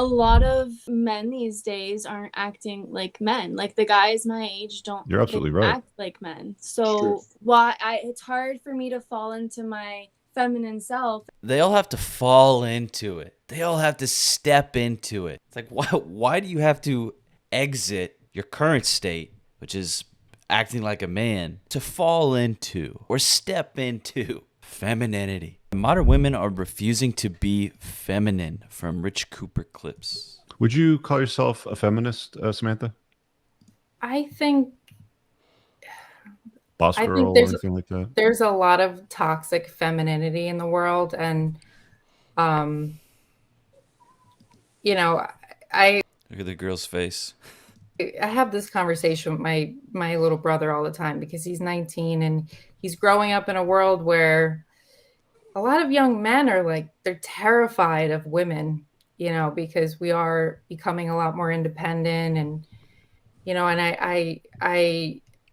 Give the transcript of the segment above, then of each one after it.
lot of men these days aren't acting like men. Like the guys my age don't You're they absolutely don't right. act like men. It's true. So it's hard for me to fall into my feminine self. They all have to fall into it. They all have to step into it. It's like, why do you have to exit your current state, which is acting like a man, to fall into or step into femininity? Modern women are refusing to be feminine, from Rich Cooper clips. Would you call yourself a feminist, Samantha? I think Boss I think girl or anything like that? there's a lot of toxic femininity in the world, and um, you know, I Look at the girl's face. I have this conversation with my little brother all the time because he's 19 and he's growing up in a world where a lot of young men are like they're terrified of women, because we are becoming a lot more independent, and and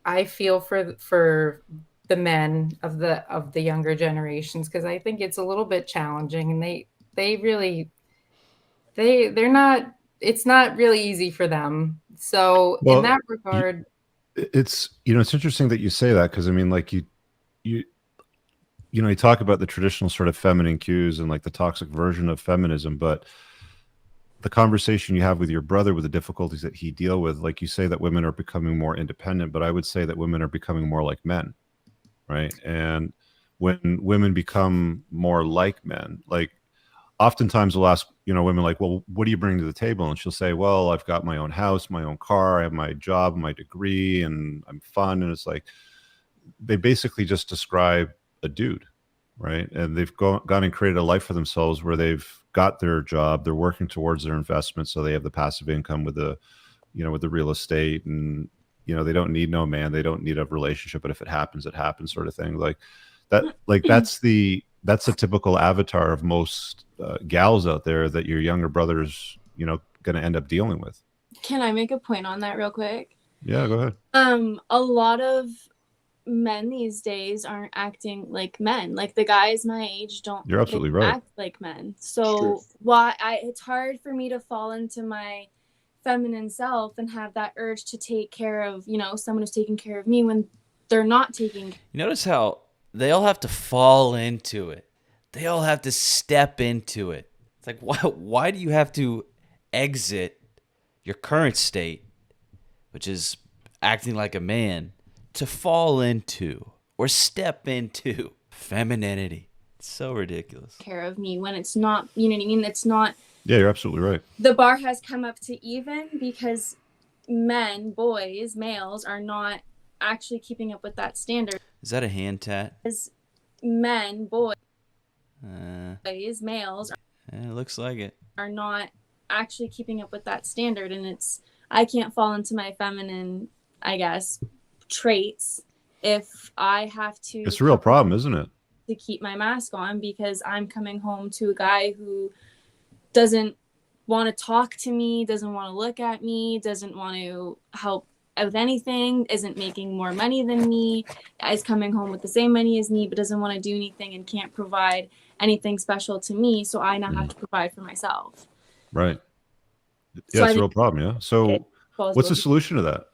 I feel for the men of the younger generations because I think it's a little bit challenging, and they really they're not it's not really easy for them. So in Well, that you, regard, it's interesting that you say that because I mean, like you you talk about the traditional sort of feminine cues and like the toxic version of feminism, but the conversation you have with your brother with the difficulties that he deal with, like you say that women are becoming more independent, but I would say that women are becoming more like men, right? And when women become more like men, like oftentimes we'll ask, women like, well, what do you bring to the table? And she'll say, well, I've got my own house, my own car, I have my job, my degree, and I'm fun. And it's like, they basically just describe a dude, right? And they've gone and created a life for themselves where they've got their job, they're working towards their investment. So they have the passive income with with the real estate, and, they don't need no man, they don't need a relationship, but if it happens, it happens, sort of thing. Like that, like that's a typical avatar of most gals out there that your younger brother's, going to end up dealing with. Can I make a point on that real quick? Yeah, go ahead. A lot of men these days aren't acting like men. Like the guys my age don't You're they absolutely don't right. act like men. it's true. So it's hard for me to fall into my feminine self and have that urge to take care of, someone who's taking care of me when they're not taking. You notice how they all have to fall into it. They all have to step into it. It's like, why do you have to exit your current state, which is acting like a man, to fall into or step into femininity? It's so ridiculous. Care of me when it's not, you know what I mean? It's not. Yeah, you're absolutely right. The bar has come up to even because males are not actually keeping up with that standard. Is that a hand tat? As boys, Uh, males it looks like it. are not actually keeping up with that standard, and I can't fall into my feminine, I guess, traits if I have to. It's a real problem, isn't it? To keep my mask on because I'm coming home to a guy who doesn't want to talk to me, doesn't want to look at me, doesn't want to help with anything, isn't making more money than me, is coming home with the same money as me, but doesn't want to do anything and can't provide anything special to me. So I now have to provide for myself. Right. So Yeah, it's a real problem. Yeah. So what's the both. solution to that?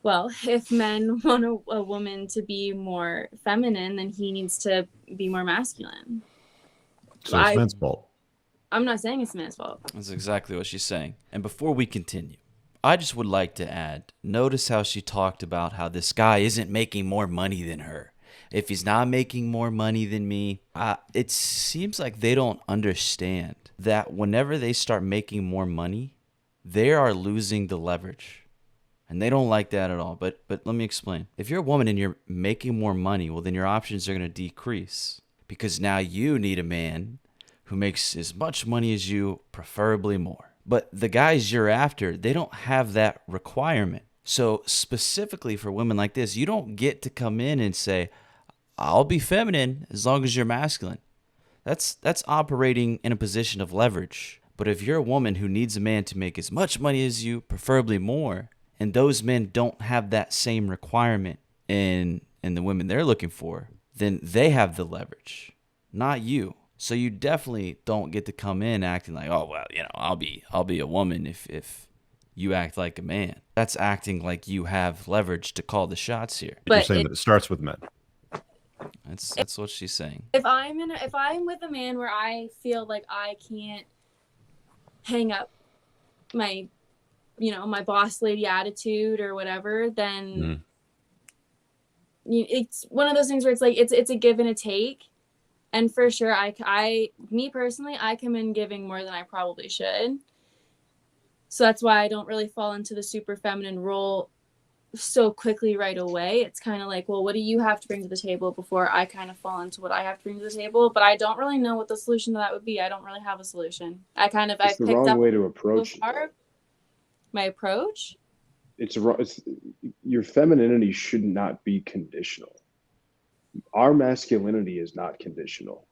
Well, if men want a woman to be more feminine, then he needs to be more masculine. So it's men's fault. I'm not saying it's men's fault. That's exactly what she's saying. And before we continue, I just would like to add, notice how she talked about how this guy isn't making more money than her. If he's not making more money than me, it seems like they don't understand that whenever they start making more money, they are losing the leverage. And they don't like that at all. But let me explain. If you're a woman and you're making more money, well, then your options are going to decrease. Because now you need a man who makes as much money as you, preferably more. But the guys you're after, they don't have that requirement. So specifically for women like this, you don't get to come in and say, I'll be feminine as long as you're masculine. That's operating in a position of leverage. But if you're a woman who needs a man to make as much money as you, preferably more, and those men don't have that same requirement in the women they're looking for, then they have the leverage, not you. So you definitely don't get to come in acting like, oh well, I'll be a woman if you act like a man. That's acting like you have leverage to call the shots here. You're But saying that it starts with men. That's what she's saying. if I'm with a man where I feel like I can't hang up my my boss lady attitude or whatever, then it's one of those things where it's like it's a give and a take. And for sure, me personally, I come in giving more than I probably should. So that's why I don't really fall into the super feminine role so quickly right away. It's kind of like, well, what do you have to bring to the table before I kind of fall into what I have to bring to the table? But I don't really know what the solution to that would be. I don't really have a solution. I've the picked wrong up way to so approach it. far my approach. It's your femininity should not be conditional. Our masculinity is not conditional.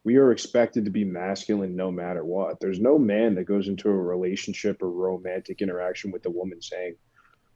We are expected to be masculine no matter what. There's no man that goes into a relationship or romantic interaction with a woman saying,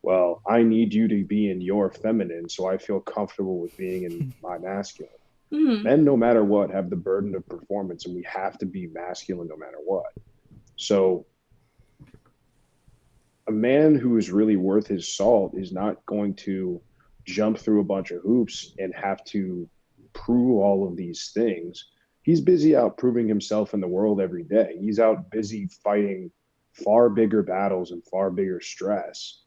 well, I need you to be in your feminine so I feel comfortable with being in my masculine. Mm-hmm. Men, no matter what, have the burden of performance, and we have to be masculine no matter what. So a man who is really worth his salt is not going to jump through a bunch of hoops and have to prove all of these things. He's busy out proving himself in the world every day. He's out busy fighting far bigger battles and far bigger stress.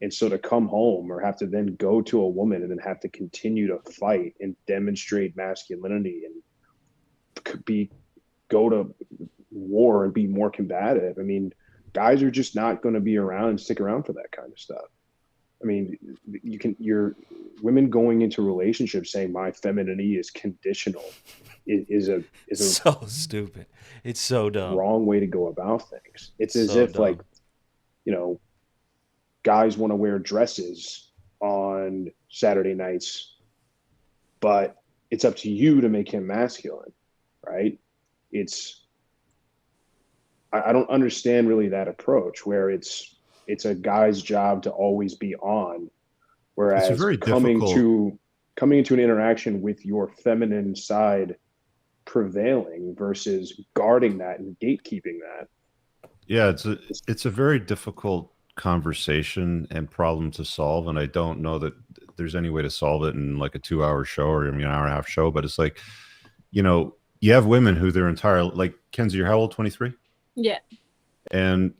And so to come home or have to then go to a woman and then have to continue to fight and demonstrate masculinity and go to war and be more combative. I mean, guys are just not going to be around and stick around for that kind of stuff. I mean, you're women going into relationships saying my femininity is conditional is a So stupid. It's so dumb. wrong way to go about things. It's as So if dumb. like, guys want to wear dresses on Saturday nights, but it's up to you to make him masculine, right? I don't understand really that approach where it's a guy's job to always be on, whereas It's a very coming difficult. into an interaction with your feminine side prevailing versus guarding that and gatekeeping that. Yeah, it's a very difficult conversation and problem to solve, and I don't know that there's any way to solve it in like a 2-hour show or an hour and a half show. But it's like, you have women who their entire, like, Kenzie, you're how old? 23? Yeah. And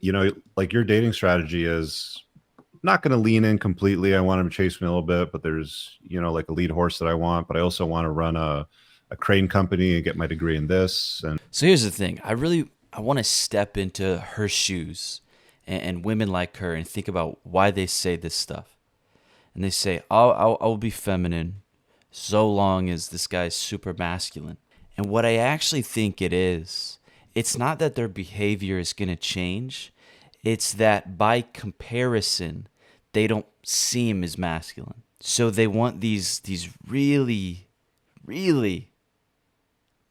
like your dating strategy is not going to lean in completely. I want him to chase me a little bit, but there's like a lead horse that I want, but I also want to run a crane company and get my degree in this. And So here's the thing. I want to step into her shoes and women like her and think about why they say this stuff. And they say, I'll be feminine so long as this guy's super masculine. And what I actually think it's not that their behavior is going to change. It's that by comparison, they don't seem as masculine. So they want these really, really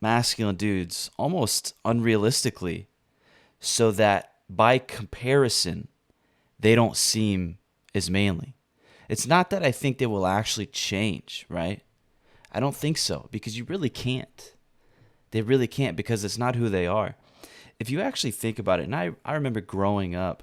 masculine dudes, almost unrealistically, so that by comparison, they don't seem as manly. It's not that I think they will actually change, right? I don't think so, because you really can't. They really can't, because it's not who they are. If you actually think about it, and I remember growing up,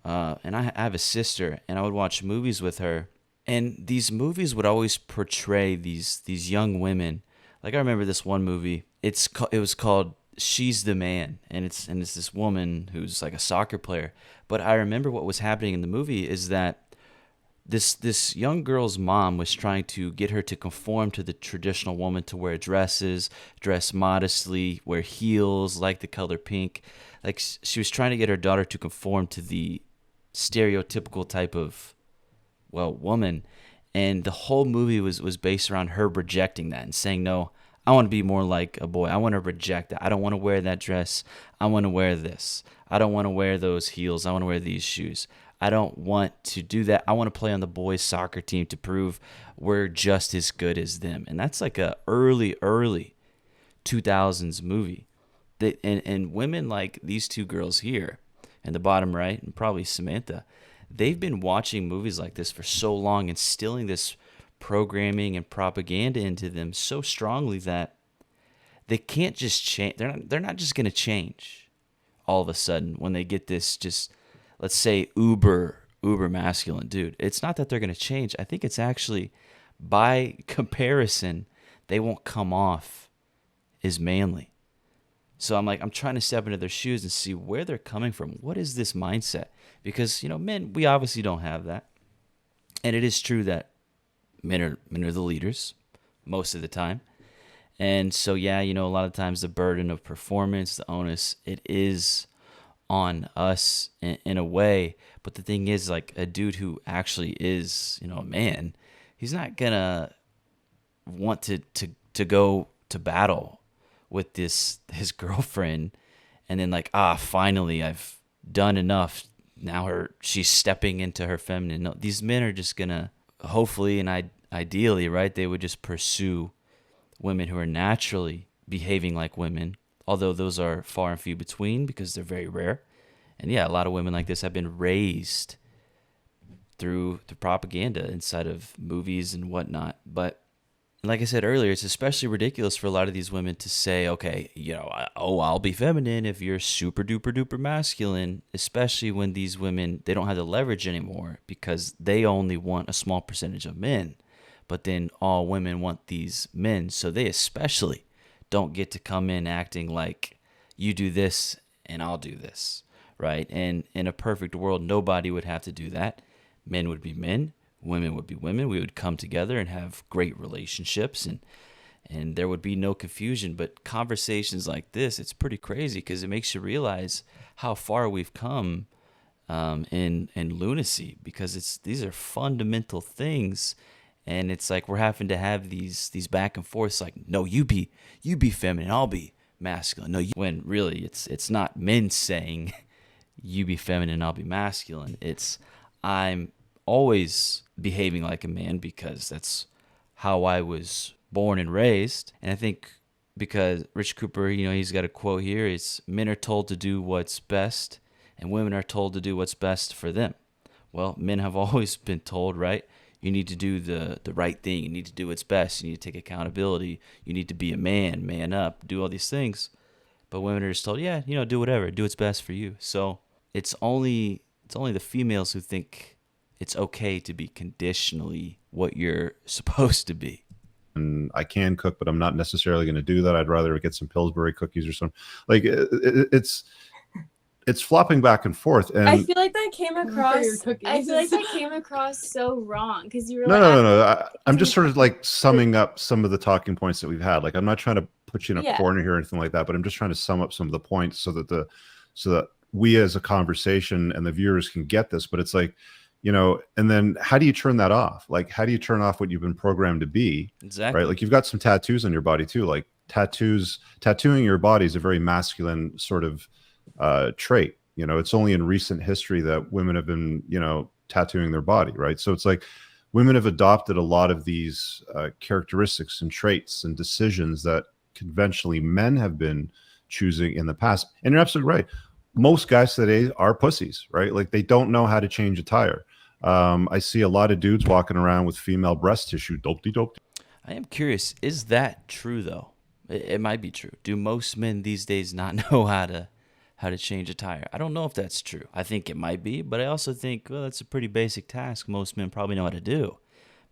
and I have a sister, and I would watch movies with her, and these movies would always portray these young women. Like I remember this one movie. It was called She's the Man, and it's this woman who's like a soccer player. But I remember what was happening in the movie is that this young girl's mom was trying to get her to conform to the traditional woman, to wear dresses, dress modestly, wear heels, like the color pink. Like she was trying to get her daughter to conform to the stereotypical type of, woman. And the whole movie was based around her rejecting that and saying, no, I want to be more like a boy. I want to reject that. I don't want to wear that dress. I want to wear this. I don't want to wear those heels. I want to wear these shoes. I don't want to do that. I want to play on the boys' soccer team to prove we're just as good as them. And that's like a early 2000s movie. And women like these two girls here in the bottom right, and probably Samantha, they've been watching movies like this for so long, instilling this programming and propaganda into them so strongly that they can't just change. They're not just going to change all of a sudden when they get this just, let's say, uber masculine dude. It's not that they're going to change. I think it's actually, by comparison, they won't come off as manly. So I'm trying to step into their shoes and see where they're coming from. What is this mindset? Because, men, we obviously don't have that. And it is true that men are the leaders most of the time. And so, yeah, a lot of times the burden of performance, the onus, it is on us in a way. But the thing is, like, a dude who actually is, a man, he's not going to want to go to battle with his girlfriend and then finally I've done enough. Now she's stepping into her feminine. No, these men are just going to, hopefully and ideally, right, they would just pursue women who are naturally behaving like women, although those are far and few between because they're very rare. And yeah, a lot of women like this have been raised through the propaganda inside of movies and whatnot. But like I said earlier, it's especially ridiculous for a lot of these women to say, okay, I'll be feminine if you're super duper duper masculine, especially when these women, they don't have the leverage anymore because they only want a small percentage of men. But then all women want these men, so they especially don't get to come in acting like you do this and I'll do this, right? And in a perfect world, nobody would have to do that. Men would be men, women would be women. We would come together and have great relationships, and there would be no confusion. But conversations like this, it's pretty crazy because it makes you realize how far we've come in lunacy, because these are fundamental things. And it's like we're having to have these back and forths, like, no, you be feminine, I'll be masculine. No, when really it's not men saying you be feminine, I'll be masculine. It's I'm always behaving like a man because that's how I was born and raised. And I think because Rich Cooper, he's got a quote here, it's men are told to do what's best and women are told to do what's best for them. Well, men have always been told, right? You need to do the right thing. You need to do what's best. You need to take accountability. You need to be a man up, do all these things. But women are just told, yeah, do whatever, do what's best for you. So it's only the females who think it's okay to be conditionally what you're supposed to be. And I can cook, but I'm not necessarily going to do that. I'd rather get some Pillsbury cookies or something. Like it's flopping back and forth. And I feel like that came across so wrong because you were no. I'm just sort of like summing up some of the talking points that we've had. Like I'm not trying to put you in a corner here or anything like that, but I'm just trying to sum up some of the points so that we as a conversation and the viewers can get this. But it's like, and then how do you turn that off? Like, how do you turn off what you've been programmed to be? Exactly. Right. Like you've got some tattoos on your body too. Like tattooing your body is a very masculine sort of trait. It's only in recent history that women have been, tattooing their body. Right. So it's like women have adopted a lot of these characteristics and traits and decisions that conventionally men have been choosing in the past. And you're absolutely right. Most guys today are pussies, right? Like they don't know how to change a tire. I see a lot of dudes walking around with female breast tissue. Dope-de-dope. I am curious, is that true though? It might be true. Do most men these days not know how to change a tire? I don't know if that's true. I think it might be, but I also think, well, that's a pretty basic task most men probably know how to do.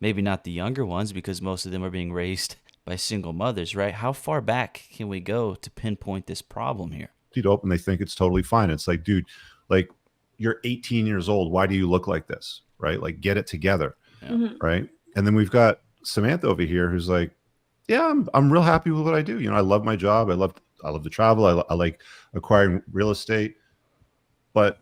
Maybe not the younger ones because most of them are being raised by single mothers, right? How far back can we go to pinpoint this problem here? Dope, and they think it's totally fine. It's like, dude, like you're 18 years old. Why do you look like this? Right? Like get it together. Yeah. Mm-hmm. Right. And then we've got Samantha over here who's like, yeah, I'm real happy with what I do. I love my job. I love to travel. I like acquiring real estate, but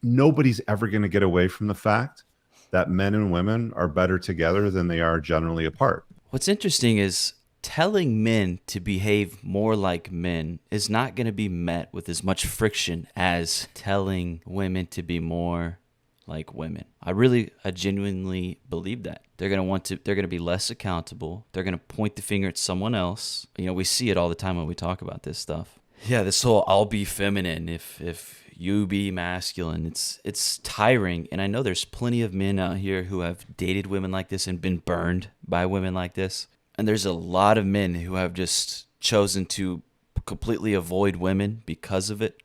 nobody's ever going to get away from the fact that men and women are better together than they are generally apart. What's interesting is telling men to behave more like men is not going to be met with as much friction as telling women to be more like women. I genuinely believe that. They're going to be less accountable. They're going to point the finger at someone else. We see it all the time when we talk about this stuff. Yeah, this whole I'll be feminine if you be masculine. It's tiring. And I know there's plenty of men out here who have dated women like this and been burned by women like this. And there's a lot of men who have just chosen to completely avoid women because of it.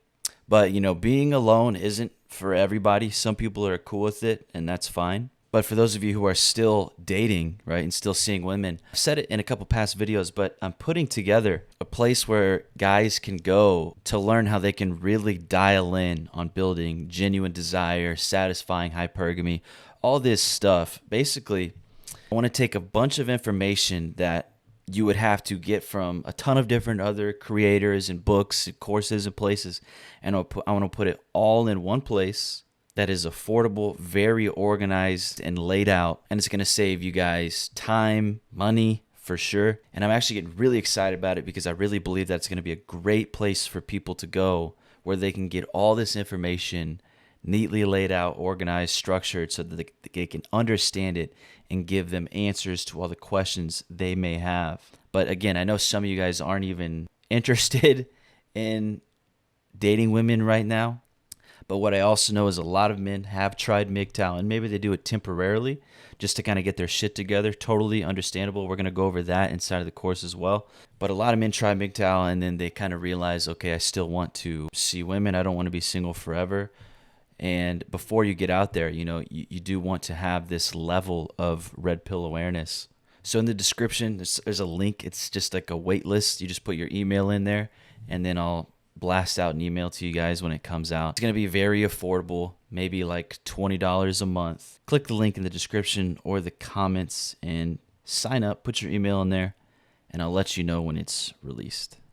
But, being alone isn't for everybody. Some people are cool with it, and that's fine. But for those of you who are still dating, right, and still seeing women, I've said it in a couple past videos, but I'm putting together a place where guys can go to learn how they can really dial in on building genuine desire, satisfying hypergamy, all this stuff. Basically, I want to take a bunch of information that you would have to get from a ton of different other creators and books and courses and places, and I want to put it all in one place that is affordable, very organized and laid out, and it's going to save you guys time, money, for sure. And I'm actually getting really excited about it because I really believe that it's going to be a great place for people to go where they can get all this information neatly laid out, organized, structured, so that they can understand it and give them answers to all the questions they may have. But again, I know some of you guys aren't even interested in dating women right now. But what I also know is a lot of men have tried MGTOW, and maybe they do it temporarily just to kind of get their shit together. Totally understandable. We're going to go over that inside of the course as well. But a lot of men try MGTOW, and then they kind of realize, okay, I still want to see women. I don't want to be single forever. And before you get out there, you do want to have this level of red pill awareness. So in the description, there's a link. It's just like a wait list. You just put your email in there, and then I'll blast out an email to you guys when it comes out. It's going to be very affordable, maybe like $20 a month. Click the link in the description or the comments and sign up, put your email in there, and I'll let you know when it's released.